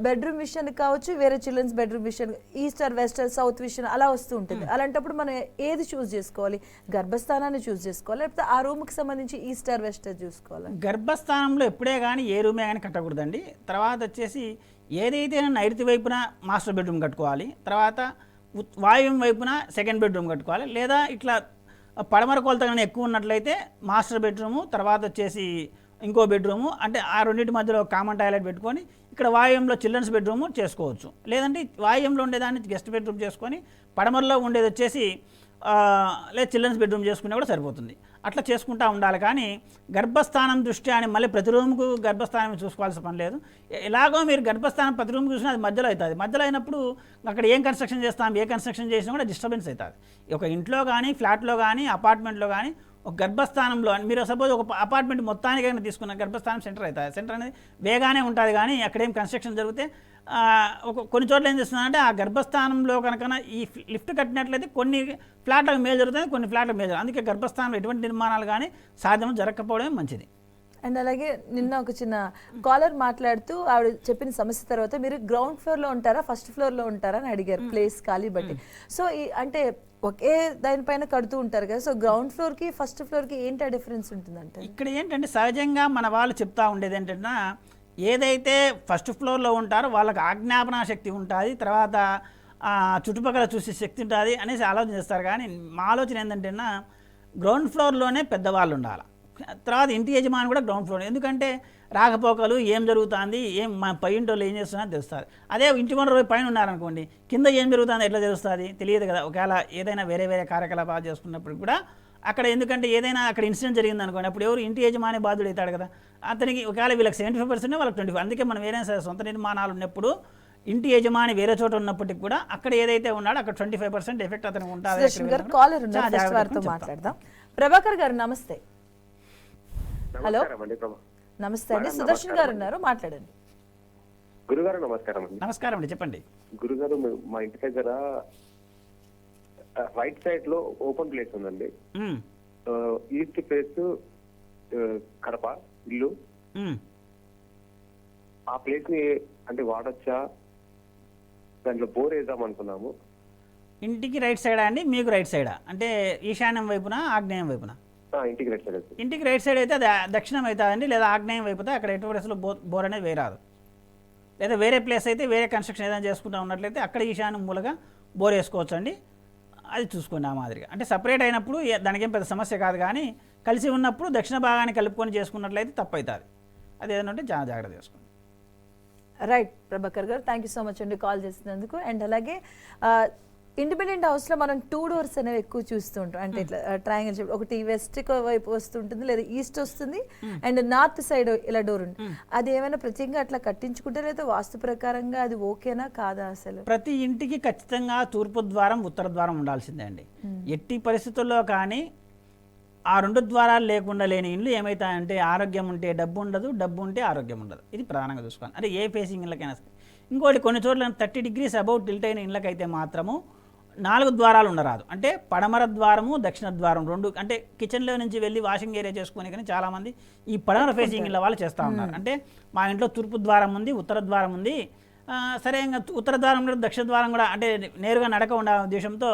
Speaker 1: బెడ్రూమ్ విషయానికి కావచ్చు, వేరే చిల్డ్రన్స్ బెడ్రూమ్ విషయానికి east or west are south విషయం అలా వస్తూ ఉంటుంది. అలాంటప్పుడు మనం ఏది చూస్ చేసుకోవాలి? గర్భస్థానాన్ని చూస్ చేసుకోవాలి, లేకపోతే ఆ రూమ్కి సంబంధించి ఈస్ట్ ఆర్ వెస్ట్ చూసుకోవాలి?
Speaker 2: గర్భస్థానంలో ఎప్పుడే కానీ ఏ రూమే కానీ కట్టకూడదండి. తర్వాత వచ్చేసి ఏదైతే నైరుతి వైపున మాస్టర్ బెడ్రూమ్ కట్టుకోవాలి, తర్వాత వాయువ్యం వైపున సెకండ్ బెడ్రూమ్ కట్టుకోవాలి. లేదా ఇట్లా పడమర కొలత కానీ ఎక్కువ ఉన్నట్లయితే మాస్టర్ బెడ్రూము, తర్వాత వచ్చేసి ఇంకో బెడ్రూము, అంటే ఆ రెండింటి మధ్యలో కామన్ టాయిలెట్ పెట్టుకొని ఇక్కడ వాయువ్యంలో చిల్డ్రన్స్ బెడ్రూము చేసుకోవచ్చు. లేదంటే వాయువ్యంలో ఉండేదాన్ని గెస్ట్ బెడ్రూమ్ చేసుకొని పడమరలో ఉండేది వచ్చేసి లేదా చిల్డ్రన్స్ బెడ్రూమ్ చేసుకునే కూడా సరిపోతుంది. అట్లా చేసుకుంటూ ఉండాలి. కానీ గర్భస్థానం దృష్ట్యా అని మళ్ళీ ప్రతి రూమ్కు గర్భస్థానం చూసుకోవాల్సిన పని లేదు. ఎలాగో మీరు గర్భస్థానం ప్రతి రూమ్కి చూసినా అది మధ్యలో అవుతుంది. మధ్యలో అయినప్పుడు అక్కడ ఏం కన్స్ట్రక్షన్ చేస్తాం, ఏ కన్స్ట్రక్షన్ చేసినా కూడా డిస్టర్బెన్స్ అవుతుంది. ఒక ఇంట్లో కానీ ఫ్లాట్లో కానీ అపార్ట్మెంట్లో కానీ ఒక గర్భస్థానంలో మీరు సపోజ్ ఒక అపార్ట్మెంట్ మొత్తానికైనా తీసుకున్న గర్భస్థానం సెంటర్ అవుతుంది. సెంటర్ అనేది వేగానే ఉంటుంది. కానీ అక్కడేం కన్స్ట్రక్షన్ జరిగితే కొన్ని చోట్ల ఏం చేస్తుందంటే ఆ గర్భస్థానంలో కనుక ఈ లిఫ్ట్ కట్టినట్లయితే కొన్ని ఫ్లాట్లకు మేలు జరుగుతుంది, కొన్ని ఫ్లాట్లకు మేలు. అందుకే గర్భస్థానంలో ఎటువంటి నిర్మాణాలు కానీ సాధ్యం జరగకపోవడమే మంచిది.
Speaker 1: అండ్ అలాగే నిన్న ఒక చిన్న కాలర్ మాట్లాడుతూ ఆవిడ చెప్పిన సమస్య తర్వాత మీరు గ్రౌండ్ ఫ్లోర్లో ఉంటారా ఫస్ట్ ఫ్లోర్లో ఉంటారా అని అడిగారు, ప్లేస్ ఖాళీ బట్టి. సో అంటే ఒకే దానిపైన కడుతూ ఉంటారు కదా, సో గ్రౌండ్ ఫ్లోర్కి ఫస్ట్ ఫ్లోర్కి ఏంటి డిఫరెన్స్ ఉంటుందంటే?
Speaker 2: ఇక్కడ ఏంటంటే సహజంగా మన వాళ్ళు చెప్తా ఉండేది ఏంటంటే ఏదైతే ఫస్ట్ ఫ్లోర్లో ఉంటారో వాళ్ళకి ఆజ్ఞాపన శక్తి ఉంటుంది, తర్వాత చుట్టుపక్కల చూసే శక్తి ఉంటుంది అనేసి ఆలోచన చేస్తారు. కానీ మా ఆలోచన ఏంటంటే గ్రౌండ్ ఫ్లోర్లోనే పెద్దవాళ్ళు ఉండాలి. తర్వాత ఇంటి యజమాని కూడా గ్రౌండ్ ఫ్లోర్. ఎందుకంటే రాకపోకలు ఏం జరుగుతుంది, మా పై ఇంటి ఏం చేస్తున్నా తెలుస్తుంది. అదే ఇంటి వనరు పైన ఉన్నారనుకోండి, కింద ఏం జరుగుతుందో ఎట్లా తెలుస్తుంది? తెలియదు కదా. ఒకవేళ ఏదైనా వేరే కార్యకలాపాలు చేసుకున్నప్పుడు కూడా అక్కడ ఎందుకంటే ఏదైనా అక్కడ ఇన్సిడెంట్ జరిగింది అనుకోండి, అప్పుడు ఎవరు ఇంటి యజమాని బాధ్యుడు అవుతాడు కదా. అతనికి ఒకవేళ వీళ్ళకి 75% వాళ్ళకి 25%. అందుకే మనం ఏదైనా సరే సొంత నిర్మాణాలు ఉన్నప్పుడు ఇంటి యజమాని వేరే చోట ఉన్నప్పటికీ కూడా అక్కడ ఏదైతే ఉన్నాడో అక్కడ 25% ఎఫెక్ట్ అతనికి ఉంటుంది.
Speaker 1: మాట్లాడదాం. ప్రభాకర్ గారు నమస్తే. హలో నమస్తే అండి, సుదర్శన్ గారు ఉన్నారు, మాట్లాడండి.
Speaker 4: గురుగారు నమస్కారం అండి.
Speaker 2: నమస్కారం అండి, చెప్పండి.
Speaker 4: గురుగారు మా ఇంటి దగ్గర రైట్ సైడ్ లో ఓపెన్ ప్లేస్ ఉందండి.
Speaker 2: మ్మ్.
Speaker 4: ఈస్ట్ ఫేస్ కడప ఇల్లు.
Speaker 2: మ్మ్.
Speaker 4: ఆ ప్లేస్ ని అంటే వాడొచ్చా, దాంట్లో బోర్ వేద్దాం అనుకున్నాము.
Speaker 2: ఇంటికి రైట్ సైడా అండి, మీకు రైట్ సైడా? అంటే ఈశాన్యం వైపున, ఆగ్నేయం వైపున?
Speaker 4: ఇంటికి రైట్ సైడ్ వస్తుంది.
Speaker 2: ఇంటికి రైట్ సైడ్ అయితే అది దక్షిణం అవుతుందండి, లేదా ఆగ్నేయం వైపుతే అక్కడ ఎటువంటి ప్లేస్లో బోర్ అనేది వేయరాదు. లేదా వేరే ప్లేస్ అయితే వేరే కన్స్ట్రక్షన్ ఏదైనా చేసుకుంటా ఉన్నట్లయితే అక్కడ ఈశాన్యం మూలగా బోర్ వేసుకోవచ్చు అండి. అది చూసుకోండి ఆ మాదిరిగా. అంటే సపరేట్ అయినప్పుడు దానికి ఏం పెద్ద సమస్య కాదు, కానీ కలిసి ఉన్నప్పుడు దక్షిణ భాగాన్ని కలుపుకొని చేసుకున్నట్లయితే తప్పు అవుతుంది. అది ఏదైనా ఉంటే చాలా జాగ్రత్త చేసుకోండి.
Speaker 1: రైట్ ప్రభాకర్ గారు, థ్యాంక్ యూ సో మచ్ అండి కాల్ చేసినందుకు. అండ్ అలాగే ఇండిపెండెంట్ హౌస్లో మనం 2 doors అనేవి ఎక్కువ చూస్తూ ఉంటాం. అంటే ఇట్లా ట్రయాంగిల్ షేప్, ఒకటి వెస్ట్ వైపు వస్తుంటుంది, లేదా ఈస్ట్ వస్తుంది, అండ్ నార్త్ సైడ్ ఇలా డోర్ ఉంటుంది. అది ఏమైనా ప్రత్యేకంగా అట్లా కట్టించుకుంటే, లేదా వాస్తు ప్రకారంగా అది ఓకేనా కాదా? అసలు
Speaker 2: ప్రతి ఇంటికి ఖచ్చితంగా తూర్పు ద్వారం, ఉత్తర ద్వారం ఉండాల్సిందే అండి. ఎట్టి పరిస్థితుల్లో కానీ ఆ 2 ద్వారాలు లేకుండా లేని ఇండ్లు ఏమవుతాయంటే, ఆరోగ్యం ఉంటే డబ్బు ఉండదు, డబ్బు ఉంటే ఆరోగ్యం ఉండదు. ఇది ప్రధానంగా చూసుకోవాలి. అంటే ఏ ఫేసింగ్ ఇళ్ళకైనా సరే. ఇంకోటి కొన్ని చోట్ల 30 degrees అబౌవ్ టిల్ట్ అయిన ఇళ్ళకైతే మాత్రము 4 ద్వారాలు ఉండరాదు. అంటే పడమర ద్వారము, దక్షిణ ద్వారం 2. అంటే కిచెన్లో నుంచి వెళ్ళి వాషింగ్ ఏరియా చేసుకుని, కానీ చాలామంది ఈ పడమర ఫేసింగ్ ఇళ్ళ వాళ్ళు చేస్తూ ఉన్నారు. అంటే మా ఇంట్లో తూర్పు ద్వారం ఉంది, ఉత్తర ద్వారం ఉంది, సరే ఇంకా ఉత్తర ద్వారం కూడా దక్షిణ ద్వారం కూడా అంటే నేరుగా నడక ఉండాలనే ఉద్దేశంతో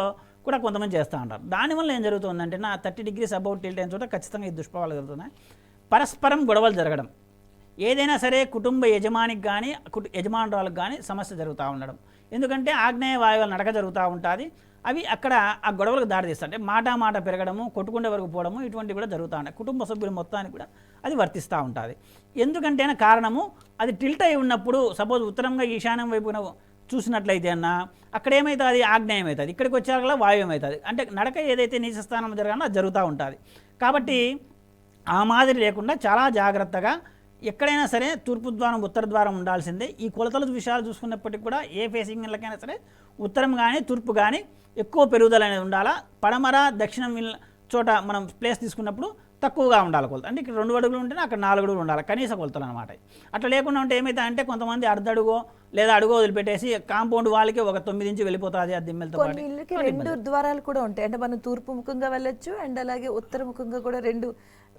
Speaker 2: కూడా కొంతమంది చేస్తూ ఉంటారు. దానివల్ల ఏం జరుగుతుందంటే 30 degrees అబౌవ్ టిల్ట్ అయిన చోట ఖచ్చితంగా ఈ దుష్ప్రభావాలు జరుగుతున్నాయి. పరస్పరం గొడవలు జరగడం, ఏదైనా సరే కుటుంబ యజమానికి కానీ యజమానురాలకు కానీ సమస్య జరుగుతూ ఉండడం. ఎందుకంటే ఆగ్నేయ వాయువుల నడక జరుగుతూ ఉంటుంది. అవి అక్కడ ఆ గొడవలకు దారితీస్తాయి. అంటే మాట పెరగడము, కొట్టుకుండే వరకు పోవడము, ఇటువంటివి కూడా జరుగుతూ ఉంటాయి. కుటుంబ సభ్యులు మొత్తానికి కూడా అది వర్తిస్తూ ఉంటుంది. ఎందుకంటే కారణము అది టిల్ట్ అయి ఉన్నప్పుడు, సపోజ్ ఉత్తరంగా ఈశాన్యం వైపున చూసినట్లయితే అక్కడ ఏమవుతుంది, ఆగ్నేయం అవుతుంది. ఇక్కడికి వచ్చాక వాయువ్యం అవుతుంది. అంటే నడక ఏదైతే నీచ స్థానం జరగాలో అది జరుగుతూ ఉంటుంది. కాబట్టి ఆ మాదిరి లేకుండా చాలా జాగ్రత్తగా ఎక్కడైనా సరే తూర్పు ద్వారం, ఉత్తర ద్వారం ఉండాల్సిందే. ఈ కొలతల విషయాలు చూసుకున్నప్పటికీ కూడా ఏ ఫేసింగ్ ఇళ్ళకైనా సరే ఉత్తరం కానీ తూర్పు కానీ ఎక్కువ పెరుగుదల అనేది ఉండాలా. పడమర, దక్షిణం చోట మనం ప్లేస్ తీసుకున్నప్పుడు తక్కువగా ఉండాలి కొలత. అంటే ఇక్కడ 2 అడుగులు ఉంటేనే అక్కడ 4 అడుగులు ఉండాలి, కనీస కొలతలు అనమాట. అట్లా లేకుండా ఉంటే ఏమైతే అంటే కొంతమంది అర్ధడుగో లేదా అడుగో వదిలిపెట్టేసి కాంపౌండ్ వాళ్ళకి ఒక 9 ఇంచు వెళ్ళిపోతుంది. ఆ దిమ్మెలతో
Speaker 1: కొన్ని ఇళ్ళకి 2 ద్వారాలు కూడా ఉంటాయి. అంటే మనం తూర్పు ముఖంగా వెళ్ళొచ్చు, అండ్ అలాగే ఉత్తర ముఖంగా కూడా 2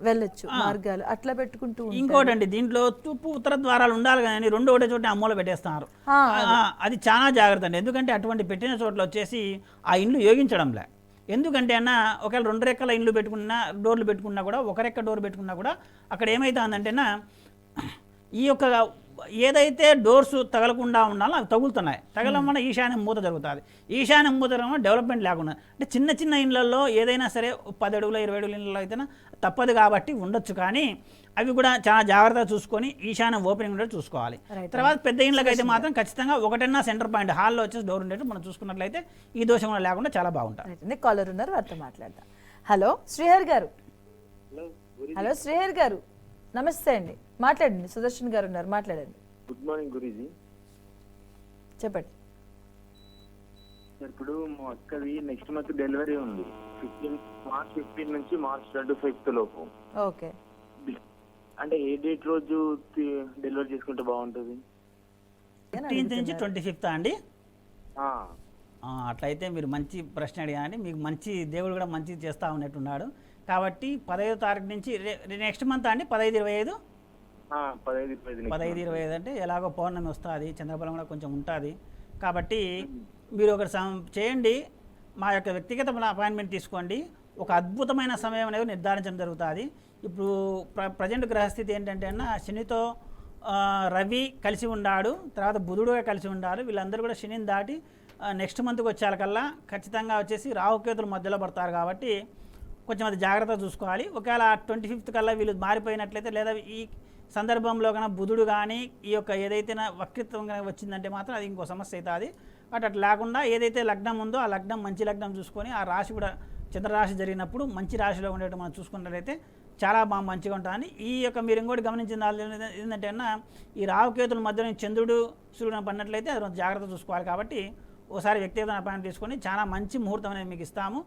Speaker 1: వెళ్ళొచ్చు మార్గాలు. అట్లా పెట్టుకుంటూ
Speaker 2: ఇంకోటండి, దీంట్లో తూర్పు ఉత్తర ద్వారాలు ఉండాలి కానీ 2 ఒకటే చోట అమ్మలో పెట్టేస్తున్నారు. అది చాలా జాగ్రత్త అండి. ఎందుకంటే అటువంటి పెట్టిన చోట్ల వచ్చేసి ఆ ఇండ్లు యోగించడంలే. ఎందుకంటే ఒకవేళ 2 రెక్కల ఇండ్లు పెట్టుకున్నా, డోర్లు పెట్టుకున్నా కూడా, 1 రెక్క డోర్ పెట్టుకున్నా కూడా అక్కడ ఏమవుతుందంటే ఈ యొక్క ఏదైతే డోర్స్ తగలకుండా ఉండాలో అవి తగులుతున్నాయి. తగలడం వల్ల ఈశాన్యం మూత జరుగుతుంది. ఈశాన్యం మూత వల్ల డెవలప్మెంట్ లేకుండా, అంటే చిన్న ఇళ్ళల్లో ఏదైనా సరే 10 అడుగుల 20 అడుగుల ఇళ్ళలో అయితేనే తప్పదు కాబట్టి ఉండొచ్చు. కానీ అవి కూడా చాలా జాగ్రత్తగా చూసుకొని ఈశాన్యం ఓపెనింగ్ ఉండేది చూసుకోవాలి. తర్వాత పెద్ద ఇళ్ళకి అయితే మాత్రం ఖచ్చితంగా ఒకటన్నా సెంటర్ పాయింట్ హాల్లో వచ్చేసి డోర్ ఉండేట్టు మనం చూసుకున్నట్లయితే ఈ దోషం కూడా లేకుండా చాలా బాగుంటుంది.
Speaker 1: కాలర్ ఉన్నారు, వారితో మాట్లాడదాం. హలో శ్రీహరి గారు. హలో శ్రీహరి గారు, నమస్తే అండి. మాట్లాడండి. సుదర్శన్ గారు ఉన్నారు, మాట్లాడండి.
Speaker 5: Good morning Guruji.
Speaker 1: చెప్పండి.
Speaker 5: ఇప్పుడు మా అక్కది నెక్స్ట్ మంత్ డెలివరీ ఉంది, మార్చ్ 15 నుంచి మార్చ్ 25 లోపు.
Speaker 1: ఓకే.
Speaker 5: అంటే ఏ డేట్ రోజు డెలివరీ చేసుకుంటే బాగుంటుంది?
Speaker 2: 15th నుంచి 25th అండి. అట్లయితే మీరు మంచి ప్రశ్న అడిగారండి. మీకు మంచి దేవుడు కూడా మంచి చేస్తూ ఉన్నట్టున్నాడు. కాబట్టి 15వ తారీఖు నుంచి నెక్స్ట్ మంత్ అండి 15-25. 15-25 అంటే ఎలాగో పౌర్ణమి వస్తుంది, చంద్రబలం కూడా కొంచెం ఉంటుంది. కాబట్టి మీరు ఒకటి చేయండి, మా యొక్క వ్యక్తిగత అపాయింట్మెంట్ తీసుకోండి. ఒక అద్భుతమైన సమయం అనేది నిర్ధారించడం జరుగుతుంది. ఇప్పుడు ప్రజెంట్ గ్రహస్థితి ఏంటంటే శనితో రవి కలిసి ఉన్నాడు, తర్వాత బుధుడుగా కలిసి ఉన్నాడు. వీళ్ళందరూ కూడా శనిని దాటి నెక్స్ట్ మంత్కి వచ్చేకల్లా ఖచ్చితంగా వచ్చేసి రాహుకేతుల మధ్యలో పడతారు. కాబట్టి కొంచెం అది జాగ్రత్తగా చూసుకోవాలి. ఒకవేళ 25th కల్లా వీళ్ళు మారిపోయినట్లయితే, లేదా ఈ సందర్భంలో కన్నా బుధుడు కానీ ఈ యొక్క ఏదైతే వక్రత్వం కనుక వచ్చిందంటే మాత్రం అది ఇంకో సమస్య అవుతుంది. బట్ అట్లా లేకుండా ఏదైతే లగ్నం ఉందో ఆ లగ్నం మంచి లగ్నం చూసుకొని, ఆ రాశి కూడా చంద్రరాశి జరిగినప్పుడు మంచి రాశిలో ఉండేటట్టు మనం చూసుకున్నట్లయితే చాలా బాగా మంచిగా ఉంటుందని. ఈ యొక్క మీరు ఇంకోటి గమనించిన ఏంటంటే ఈ రాహుకేతుల మధ్యలో చంద్రుడు సూర్యుడు పడినట్లయితే అది జాగ్రత్త చూసుకోవాలి. కాబట్టి ఒకసారి వ్యక్తిగత అపాయింట్మెంట్ తీసుకొని చాలా మంచి ముహూర్తం అనేది మీకు ఇస్తాము.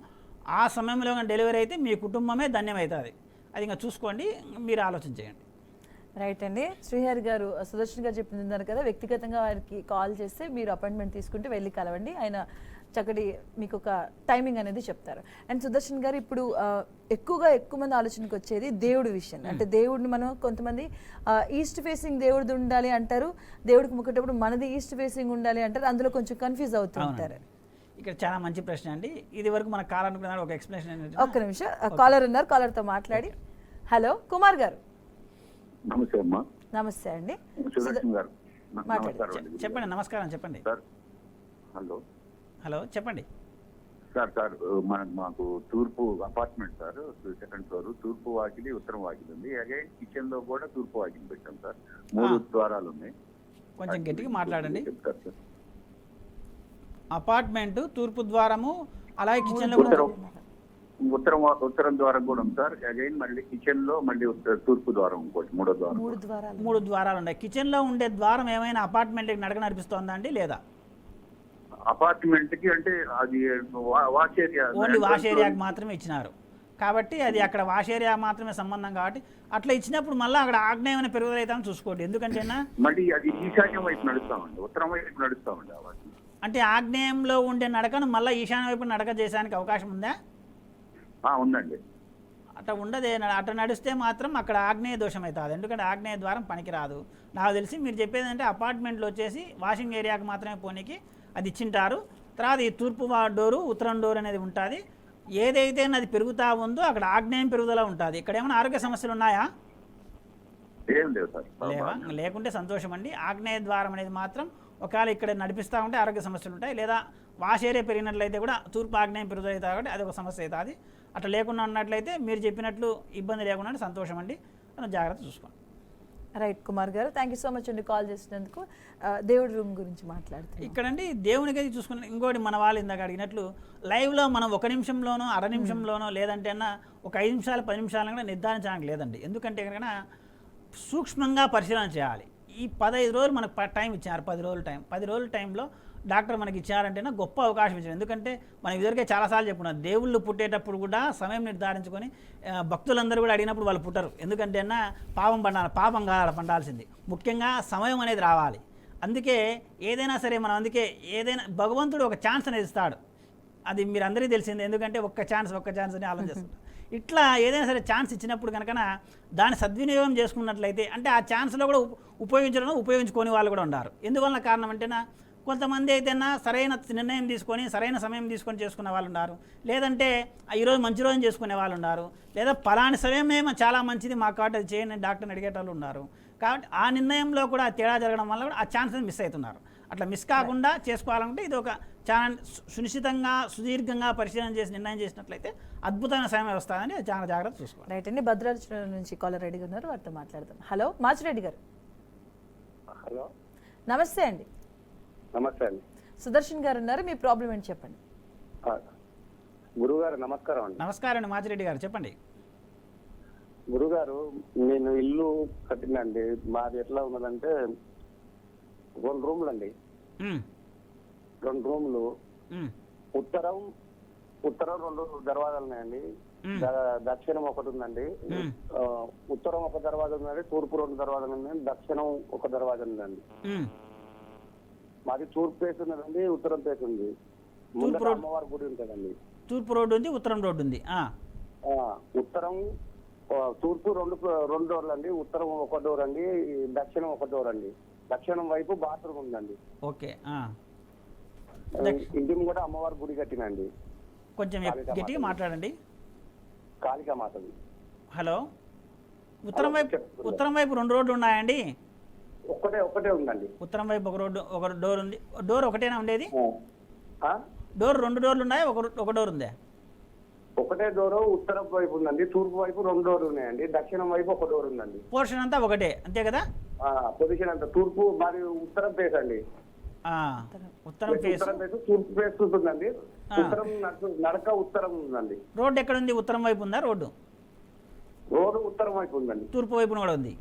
Speaker 2: ఆ సమయంలో డెలివరీ అయితే మీ కుటుంబమే ధన్యమవుతుంది. అది ఇంకా చూసుకోండి, మీరు ఆలోచన చేయండి.
Speaker 1: రైట్ అండి. శ్రీహరి గారు సుదర్శన్ గారు చెప్తున్నారు కదా, వ్యక్తిగతంగా వారికి కాల్ చేస్తే మీరు అపాయింట్మెంట్ తీసుకుంటే వెళ్ళి కలవండి, ఆయన చక్కటి మీకు ఒక టైమింగ్ అనేది చెప్తారు. అండ్ సుదర్శన్ గారు ఇప్పుడు ఎక్కువ మంది ఆలోచనకు వచ్చేది దేవుడి విషయం. అంటే దేవుడిని మనం కొంతమంది ఈస్ట్ ఫేసింగ్ దేవుడిది ఉండాలి అంటారు, దేవుడికి మొక్కేటప్పుడు మనది ఈస్ట్ ఫేసింగ్ ఉండాలి అంటారు, అందులో కొంచెం కన్ఫ్యూజ్ అవుతూ ఉంటారు.
Speaker 2: ఇక్కడ చాలా మంచి ప్రశ్న అండి. ఇది వరకు మన కాలనుకున్న ఒక ఎక్స్ప్లెనేషన్ ఏంటంటే,
Speaker 1: ఒక్క నిమిషం, కాలర్ ఉన్నారు, కాలర్తో మాట్లాడి. హలో కుమార్ గారు.
Speaker 5: నమస్తే అమ్మా.
Speaker 1: నమస్తే అండి.
Speaker 5: సుదర్శన్ గారు
Speaker 2: చెప్పండి. నమస్కారం, చెప్పండి.
Speaker 5: Sir hello.
Speaker 2: హలో, చెప్పండి
Speaker 5: సార్ మాకు తూర్పు అపార్ట్మెంట్ సార్, సెకండ్ ఫ్లోర్, తూర్పు వాకిలి ఉత్తరం వాకిలి ఉంది. అగైన్ కిచెన్ లో కూడా తూర్పు వాకిలి పెట్టాం సార్. 3 ద్వారాలు ఉన్నాయి.
Speaker 2: కొంచెం గట్టిగా మాట్లాడండి.
Speaker 5: చెప్తారు సార్.
Speaker 2: అపార్ట్మెంట్ తూర్పు ద్వారము, అలాగే కిచెన్ లో
Speaker 5: ఉత్తరం ద్వారం కూడా ఉంది సార్. అగైన్ మళ్ళీ కిచెన్ లో మళ్ళీ తూర్పు ద్వారం ఇంకోటి, 3వ ద్వారం.
Speaker 2: 3 ద్వారాలు ఉన్నాయి. కిచెన్ లో ఉండే ద్వారం ఏమైనా అపార్ట్మెంట్ నడక నడిపిస్తోందా అండి, లేదా?
Speaker 5: అపార్ట్మెంట్ కి అంటే అది వాష్ ఏరియా,
Speaker 2: ఓన్లీ వాష్ ఏరియాకి మాత్రమే ఇచ్చినారు కాబట్టి అది అక్కడ వాష్ ఏరియా మాత్రమే సంబంధం కాబట్టి అట్లా ఇచ్చినప్పుడు మళ్ళీ అక్కడ ఆగ్నేయమైన పెరుగుదల అవుతామని చూసుకోండి. ఎందుకంటే
Speaker 5: మళ్ళీ అది ఈశాన్యం వైపు నడుస్తామండి, ఉత్తరం వైపు నడుస్తామండి.
Speaker 2: అంటే ఆగ్నేయంలో ఉండే నడకను మళ్ళీ ఈశాన్య వైపు నడక చేసానికి అవకాశం ఉందా?
Speaker 5: ఉందండి.
Speaker 2: అట్లా ఉండదే. అట్లా నడిస్తే మాత్రం అక్కడ ఆగ్నేయ దోషం అవుతుంది. ఎందుకంటే ఆగ్నేయ ద్వారం పనికిరాదు. నాకు తెలిసి మీరు చెప్పేది అంటే అపార్ట్మెంట్లో వచ్చేసి వాషింగ్ ఏరియాకి మాత్రమే పోనీకి అది ఇచ్చింటారు. తర్వాత ఈ తూర్పు డోరు ఉత్తరం డోర్ అనేది ఉంటుంది. ఏదైతే అది పెరుగుతూ ఉందో అక్కడ ఆగ్నేయం పెరుగుదల ఉంటుంది. ఇక్కడ ఏమైనా ఆరోగ్య సమస్యలు ఉన్నాయా?
Speaker 5: ఏం లేవు సార్.
Speaker 2: లేవా? లేకుంటే సంతోషం అండి. ఆగ్నేయ ద్వారం అనేది మాత్రం ఒకవేళ ఇక్కడ నడిపిస్తూ ఉంటే ఆరోగ్య సమస్యలు ఉంటాయి. లేదా వాష్ ఏరియా పెరిగినట్లయితే కూడా తూర్పు ఆగ్నేయం పెరుగుదల అవుతుంది కాబట్టి అది ఒక సమస్య అవుతుంది. అట్లా లేకుండా ఉన్నట్లయితే మీరు చెప్పినట్లు ఇబ్బంది లేకుండా సంతోషం అండి. మనం జాగ్రత్త చూసుకోండి.
Speaker 1: రైట్ కుమార్ గారు, థ్యాంక్ యూ సో మచ్ అండి కాల్ చేసినందుకు. దేవుడి రూమ్ గురించి మాట్లాడుతున్నాం
Speaker 2: ఇక్కడండి. దేవునికి అది చూసుకున్న ఇంకోటి మన వాళ్ళు ఇందాక అడిగినట్లు లైవ్లో మనం 1 నిమిషంలోనో అర నిమిషంలోనో లేదంటే అన్న ఒక 5 నిమిషాలు 10 నిమిషాలు కూడా నిర్ధారించడానికి లేదండి. ఎందుకంటే కనుక సూక్ష్మంగా పరిశీలన చేయాలి. ఈ 15 రోజులు మనకు టైం ఇచ్చారు. 10 రోజుల టైం. 10 రోజుల టైంలో డాక్టర్ మనకి ఇచ్చారంటేనే గొప్ప అవకాశం ఇచ్చారు. ఎందుకంటే మనం ఇదివరకే చాలాసార్లు చెప్పుకున్నాం, దేవుళ్ళు పుట్టేటప్పుడు కూడా సమయం నిర్ధారించుకొని భక్తులందరూ కూడా అడిగినప్పుడు వాళ్ళు పుట్టరు. ఎందుకంటే పాపం పండాల్సింది. ముఖ్యంగా సమయం అనేది రావాలి. అందుకే ఏదైనా సరే మనం ఏదైనా భగవంతుడు ఒక ఛాన్స్ అనేది ఇస్తాడు. అది మీరు అందరికీ తెలిసింది. ఎందుకంటే ఒక్క ఛాన్స్ అని ఆలోచిస్తుంటారు. ఇట్లా ఏదైనా సరే ఛాన్స్ ఇచ్చినప్పుడు కనుక దాన్ని సద్వినియోగం చేసుకున్నట్లయితే అంటే ఆ ఛాన్స్లో కూడా ఉపయోగించుకొని వాళ్ళు కూడా ఉన్నారు. ఎందువల్ల కారణం అంటేనా కొంతమంది అయితేనా సరైన నిర్ణయం తీసుకొని సరైన సమయం తీసుకొని చేసుకునే వాళ్ళు ఉన్నారు. లేదంటే ఈరోజు మంచి రోజు చేసుకునే వాళ్ళు ఉన్నారు. లేదా పలాని సమయమే చాలా మంచిది మా కాబట్టి అది చేయండి డాక్టర్ని అడిగేటోళ్ళు ఉన్నారు. కాబట్టి ఆ నిర్ణయంలో కూడా తేడా జరగడం వల్ల కూడా ఆ ఛాన్స్ మిస్ అవుతున్నారు. అట్లా మిస్ కాకుండా చేసుకోవాలంటే ఇది ఒక చాలా సునిశ్చితంగా సుదీర్ఘంగా పరిశీలన చేసి నిర్ణయం చేసినట్లయితే అద్భుతమైన సమయం వస్తుందని చాలా జాగ్రత్త చూసుకోవాలి.
Speaker 1: రైట్ అండి. భద్రాచలం నుంచి కాలర్ రెడీగా ఉన్నారు, వారితో మాట్లాడదాం. హలో మాచిరెడ్డి గారు.
Speaker 4: హలో
Speaker 1: నమస్తే అండి.
Speaker 4: నమస్తే అండి.
Speaker 1: సుదర్శన్ గారు ఉన్నారు, మీ ప్రాబ్లం ఏంటి చెప్పండి.
Speaker 4: గురుగారు నమస్కారం అండి.
Speaker 2: నమస్కారం అండి మాచిరెడ్డి గారు, చెప్పండి.
Speaker 4: గురుగారు నేను ఇల్లు కట్టినండి. మాది ఎట్లా ఉన్నదంటే 2 రూమ్లు అండి. 2 రూమ్లు. ఉత్తరం 2 దర్వాజాలు ఉన్నాయండి. దక్షిణం ఒకటి ఉందండి. ఉత్తరం ఒక దర్వాజా ఉందండి, తూర్పు 2 దర్వాజాలు ఉన్నాయండి, దక్షిణం ఒక దర్వాజా ఉందండి. మాది తూర్పు ఫేస్ ఉన్నదండి, ఉత్తరం ఫేస్ ఉంది. ముందర అమ్మవారి గుడి ఉంటుందండి.
Speaker 2: తూర్పు రోడ్డు ఉంది, ఉత్తరం రోడ్డు ఉంది.
Speaker 4: ఉత్తరం తూర్పు 2 డోర్లు అండి, ఉత్తరం 1 డోర్ అండి, దక్షిణం 1 డోర్ అండి. దక్షిణం వైపు బాత్రూమ్ ఉందండి.
Speaker 2: ఓకే.
Speaker 4: ఇంటి కూడా అమ్మవారి గుడి కట్టినండి.
Speaker 2: కొంచెం గట్టిగా మాట్లాడండి.
Speaker 4: కాళికామాతది.
Speaker 2: హలో. ఉత్తరం వైపు 2 రోడ్లు ఉన్నాయండి.
Speaker 4: ఒకటే ఉందండి.
Speaker 2: ఉత్తరం వైపు ఒక డోర్ ఉంది. డోర్ ఒకటేనా ఉండేది? డోర్ 2 డోర్లు ఉన్నాయా, ఒక డోర్ ఉందా?
Speaker 4: ఒకటే డోరు ఉత్తరం వైపు ఉందండి, తూర్పు వైపు 2 డోర్లు ఉన్నాయండి, దక్షిణం వైపు 1 డోర్ ఉందండి.
Speaker 2: పోర్షన్ అంతా ఒకటే, అంతే కదా?
Speaker 4: పొజిషన్ అంతా తూర్పు మరి ఉత్తరం ఫేస్ అండి.
Speaker 2: ఉత్తరం ఫేస్
Speaker 4: తూర్పు ఫేస్ ఉంటుందండి. ఉత్తరం నడక ఉత్తరం ఉందండి.
Speaker 2: రోడ్డు ఎక్కడ ఉంది? ఉత్తరం వైపు ఉందా రోడ్డు?
Speaker 4: రోడ్డు ఉత్తరం వైపు ఉందండి.
Speaker 2: తూర్పు వైపున కూడా ఉంది?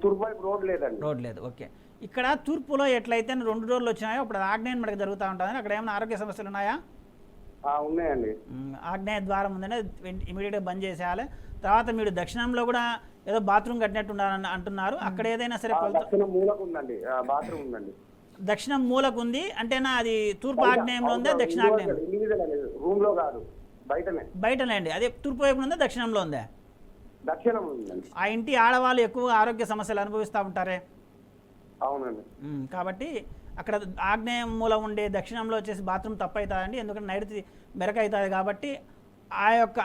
Speaker 4: తూర్పు వైపు రోడ్ లేదండి.
Speaker 2: రోడ్ లేదు. ఓకే. ఇక్కడ తూర్పులో ఎట్లయితే 2 డోర్లు వచ్చినాయో ఇప్పుడు ఆగ్నేయం మనకి జరుగుతూ ఉంటుందని అక్కడ ఏమైనా ఆరోగ్య సమస్యలు ఉన్నాయా?
Speaker 4: ఉన్నాయండి.
Speaker 2: ఆగ్నేయ ద్వారం ఉందంటే ఇమీడియట్గా బంద్ చేసేయాలి. తర్వాత మీరు దక్షిణంలో కూడా ఏదో బాత్రూమ్ కట్టినట్టు ఉన్నారని అంటున్నారు. అక్కడ ఏదైనా సరే కొలత
Speaker 4: దక్షిణ మూలకు ఉందండి, బాత్రూమ్ ఉందండి.
Speaker 2: దక్షిణం మూలకు ఉంది అంటేనా అది తూర్పు ఆగ్నేయంలో ఉందా దక్షిణాగ్నేయం?
Speaker 4: రూమ్ లో కాదు, బయటనే.
Speaker 2: బయటనే అండి. అదే తూర్పు వైపున ఉందా దక్షిణంలో ఉందా?
Speaker 4: దక్షిణం ఉందండి.
Speaker 2: ఆ ఇంటి ఆడవాళ్ళు ఎక్కువగా ఆరోగ్య సమస్యలు అనుభవిస్తూ ఉంటారే.
Speaker 4: అవునండి.
Speaker 2: కాబట్టి అక్కడ ఆగ్నేయం మూల ఉండే దక్షిణంలో వచ్చేసి బాత్రూమ్ తప్పు అవుతుందండి. ఎందుకంటే నైట్ మెరక అవుతుంది కాబట్టి ఆ యొక్క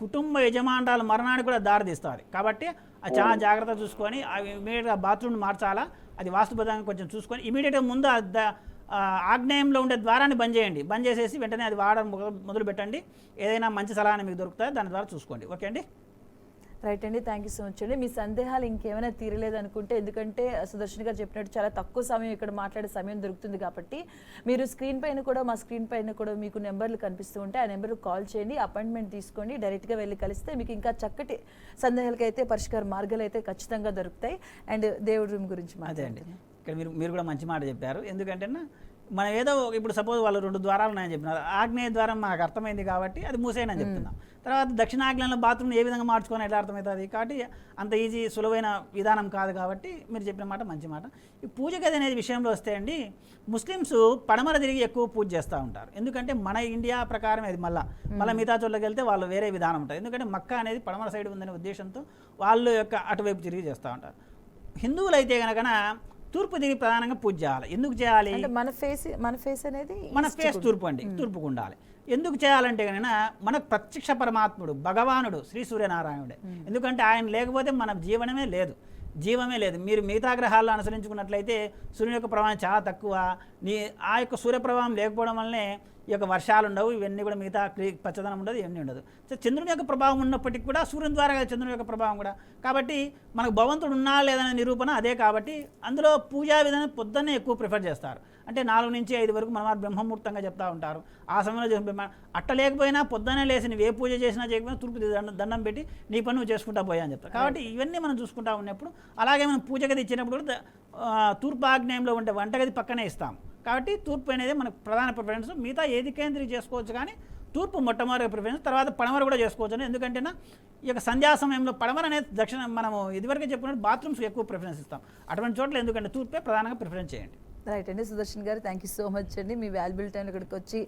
Speaker 2: కుటుంబ యజమానురాలు మరణానికి కూడా దారితీస్తుంది. కాబట్టి అది చాలా జాగ్రత్త చూసుకొని అవి ఇమీడియట్గా బాత్రూమ్ని మార్చాలా. అది వాస్తుబద్ధంగా కొంచెం చూసుకొని ఇమీడియట్గా ముందు ఆగ్నేయంలో ఉండే ద్వారాన్ని బంద్ చేయండి. బంద్ చేసేసి వెంటనే అది వాడడం మొదలు పెట్టండి. ఏదైనా మంచి సలహాని మీకు దొరుకుతుంది, దాని ద్వారా చూసుకోండి. ఓకే అండి.
Speaker 1: రైట్ అండి, థ్యాంక్ యూ సో మచ్ అండి. మీ సందేహాలు ఇంకేమైనా తీరలేదు అనుకుంటే, ఎందుకంటే సుదర్శన్ గారు చెప్పినట్టు చాలా తక్కువ సమయం ఇక్కడ మాట్లాడే సమయం దొరుకుతుంది కాబట్టి మీరు స్క్రీన్ పైన కూడా మా స్క్రీన్ పైన కూడా మీకు నెంబర్లు కనిపిస్తూ ఉంటాయి. ఆ నెంబర్కి కాల్ చేయండి, అపాయింట్మెంట్ తీసుకోండి, డైరెక్ట్గా వెళ్ళి కలిస్తే మీకు ఇంకా చక్కటి సందేహాలకి అయితే పరిష్కార మార్గాలు అయితే ఖచ్చితంగా దొరుకుతాయి. అండ్ దేవుడి రూమ్ గురించి
Speaker 2: అదే అండి, ఇక్కడ మీరు కూడా మంచి మాట చెప్పారు. ఎందుకంటే మనం ఏదో ఇప్పుడు సపోజ్ వాళ్ళు 2 ద్వారాలు ఉన్నాయని చెప్పినారు. ఆగ్నేయ ద్వారం మనకు అర్థమైంది కాబట్టి అది మూసేయని చెప్తున్నాం. తర్వాత దక్షిణాగ్నేయంలో బాత్రూమ్ ఏ విధంగా మార్చుకొని ఎట్లా అర్థమవుతుంది? కాబట్టి అంత ఈజీ సులువైన విధానం కాదు. కాబట్టి మీరు చెప్పిన మాట మంచి మాట. ఈ పూజ గది అనేది విషయంలో వస్తే అండి, ముస్లిమ్స్ పడమర తిరిగి ఎక్కువ పూజ చేస్తూ ఉంటారు. ఎందుకంటే మన ఇండియా ప్రకారం అది మళ్ళీ మిగతా చోట్లకి వెళ్తే వాళ్ళు వేరే విధానం ఉంటుంది. ఎందుకంటే మక్కా అనేది పడమర సైడ్ ఉందనే ఉద్దేశంతో వాళ్ళు యొక్క అటువైపు తిరిగి చేస్తూ ఉంటారు. హిందువులు అయితే కనుక తూర్పు తిరిగి ప్రధానంగా పూజ చేయాలి. ఎందుకు చేయాలి?
Speaker 1: మన ఫేస్ అనేది
Speaker 2: మన ఫేస్ తూర్పు అండి, తూర్పుకు ఉండాలి. ఎందుకు చేయాలంటే కనుక మనకు ప్రత్యక్ష పరమాత్ముడు భగవానుడు శ్రీ సూర్యనారాయణుడే. ఎందుకంటే ఆయన లేకపోతే మన జీవనమే లేదు. మీరు మిగతా గ్రహాలను అనుసరించుకున్నట్లయితే సూర్యుని యొక్క ప్రభావం చాలా తక్కువ. ఆ యొక్క సూర్యప్రభావం లేకపోవడం వల్లనే ఈ యొక్క వర్షాలు ఉండవు, ఇవన్నీ కూడా మిగతా పచ్చదనం ఉండదు, ఇవన్నీ ఉండదు. సో చంద్రుని యొక్క ప్రభావం ఉన్నప్పటికీ కూడా సూర్యుని ద్వారా చంద్రుని యొక్క ప్రభావం కూడా. కాబట్టి మనకు భగవంతుడు ఉన్నా లేదనే నిరూపణ అదే. కాబట్టి అందులో పూజా విధానం పొద్దున్నే ఎక్కువ ప్రిఫర్ చేస్తారు. అంటే 4 నుంచి 5 వరకు మన వారు బ్రహ్మముహూర్తంగా చెప్తూ ఉంటారు. ఆ సమయంలో అట్ట లేకపోయినా పొద్దున్నే లేచి నువ్వు ఏ పూజ చేసినా చేయకపోయినా తూర్పు దండం పెట్టి నీ పని నువ్వు చేసుకుంటా పోయా అని చెప్తారు. కాబట్టి ఇవన్నీ మనం చూసుకుంటా ఉన్నప్పుడు, అలాగే మనం పూజ గది ఇచ్చినప్పుడు కూడా తూర్పు ఆగ్నేయంలో ఉండే వంటగది పక్కనే ఇస్తాం. కాబట్టి తూర్పు అనేది మనకు ప్రధాన ప్రిఫరెన్స్. మిగతా ఏది కేంద్రీయ చేసుకోవచ్చు, కానీ తూర్పు మొట్టమొదటి ప్రిఫరెన్స్. తర్వాత పడమర కూడా చేసుకోవచ్చు. ఎందుకంటే ఈ యొక్క సంధ్యా సమయంలో పడమర అనేది దక్షిణ మనము ఇదివరకే చెప్పుకున్నట్టు బాత్రూమ్స్ ఎక్కువ ప్రిఫరెన్స్ ఇస్తాం. అటువంటి చోట్ల ఎందుకంటే తూర్పే ప్రధానంగా ప్రిఫరెన్స్ చేయండి.
Speaker 1: రైట్ అండి, సుదర్శన్ గారు థ్యాంక్ యూ సో మచ్ అండి. మీ వాల్యుబుల్ టైంలో ఇక్కడికి వచ్చి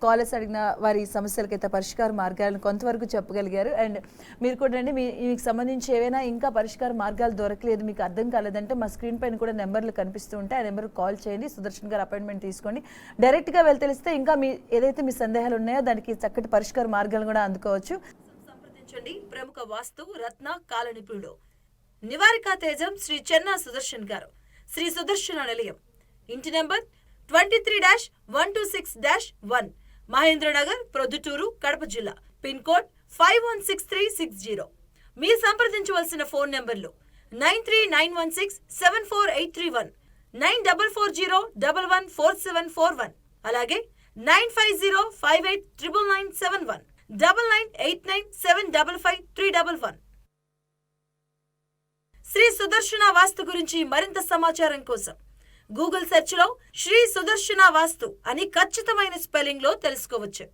Speaker 1: కాలర్స్ అడిగిన వారి సమస్యలకైతే పరిష్కార మార్గాలను కొంతవరకు చెప్పగలిగారు. అండ్ మీరు కూడా అండి మీకు సంబంధించి ఏవైనా ఇంకా పరిష్కార మార్గాలు దొరకలేదు, మీకు అర్థం కాలేదంటే మా స్క్రీన్ పైన కూడా నెంబర్లు కనిపిస్తూ ఉంటాయి. ఆ నెంబర్కి కాల్ చేయండి, సుదర్శన్ గారు అపాయింట్మెంట్ తీసుకోండి. డైరెక్ట్గా వెళ్ళి తెలిస్తే ఇంకా ఏదైతే మీ సందేహాలు ఉన్నాయో దానికి చక్కటి పరిష్కార మార్గాలు కూడా అందుకోవచ్చు. సంప్రదించండి ప్రముఖ వాస్తు రత్న కాల నిపుణుడు నివారికా తేజం శ్రీ చెన్నా సుదర్శన్ గారు, శ్రీ సుదర్శన నిలయం, ఇంటి నెంబర్ 23-126-1, మహేంద్రనగర్, ప్రొద్దుటూరు, కడప జిల్లా. Pin code 516360. మీరు సంప్రదించవలసిన ఫోన్ నెంబర్లు 9391674831, 9440114741, అలాగే 9505899971, 9989755311. శ్రీ సుదర్శన వాస్తు గురించి మరింత సమాచారం కోసం గూగుల్ సెర్చ్ లో శ్రీ సుదర్శన వాస్తు అని ఖచ్చితమైన స్పెల్లింగ్ లో తెలుసుకోవచ్చు.